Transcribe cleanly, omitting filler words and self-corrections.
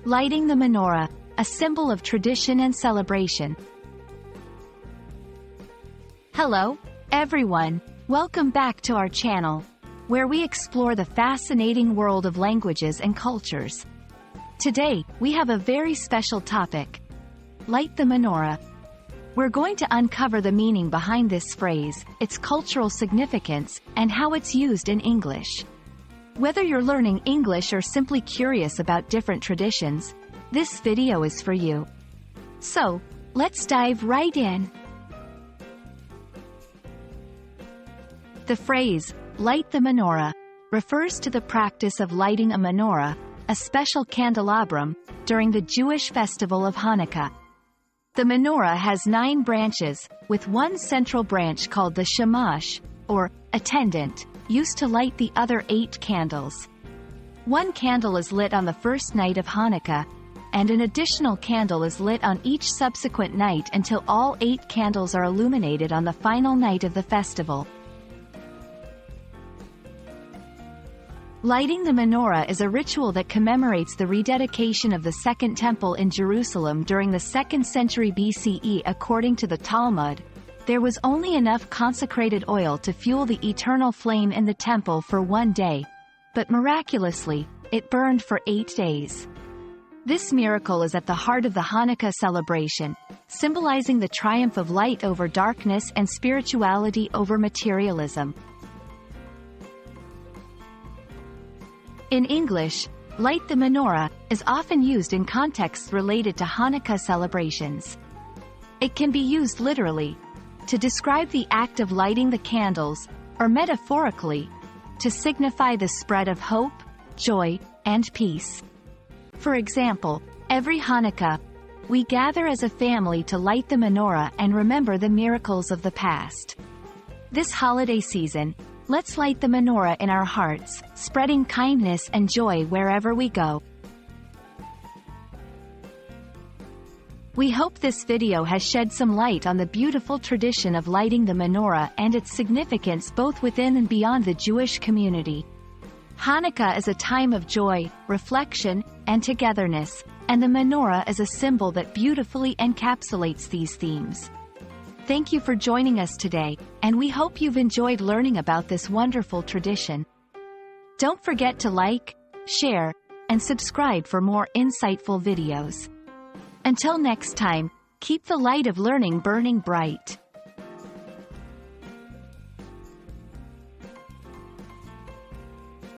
Lighting the menorah, a symbol of tradition and celebration. Hello, everyone. Welcome back to our channel, where we explore the fascinating world of languages and cultures. Today, we have a very special topic: light the menorah. We're going to uncover the meaning behind this phrase, its cultural significance, and how it's used in English. Whether you're learning English or simply curious about different traditions, this video is for you. So, let's dive right in. The phrase, light the menorah, refers to the practice of lighting a menorah, a special candelabrum, during the Jewish festival of Hanukkah. The menorah has 9 branches, with one central branch called the shamash, or attendant, used to light the other 8 candles. One candle is lit on the first night of Hanukkah, and an additional candle is lit on each subsequent night until all 8 candles are illuminated on the final night of the festival. Lighting the menorah is a ritual that commemorates the rededication of the Second Temple in Jerusalem during the 2nd century BCE. According to the Talmud, there was only enough consecrated oil to fuel the eternal flame in the temple for 1 day, but miraculously, it burned for 8 days. This miracle is at the heart of the Hanukkah celebration, symbolizing the triumph of light over darkness and spirituality over materialism. In English, light the menorah is often used in contexts related to Hanukkah celebrations. It can be used literally, to describe the act of lighting the candles, or metaphorically, to signify the spread of hope, joy, and peace. For example, every Hanukkah, we gather as a family to light the menorah and remember the miracles of the past. This holiday season, let's light the menorah in our hearts, spreading kindness and joy wherever we go. We hope this video has shed some light on the beautiful tradition of lighting the menorah and its significance both within and beyond the Jewish community. Hanukkah is a time of joy, reflection, and togetherness, and the menorah is a symbol that beautifully encapsulates these themes. Thank you for joining us today, and we hope you've enjoyed learning about this wonderful tradition. Don't forget to like, share, and subscribe for more insightful videos. Until next time, keep the light of learning burning bright.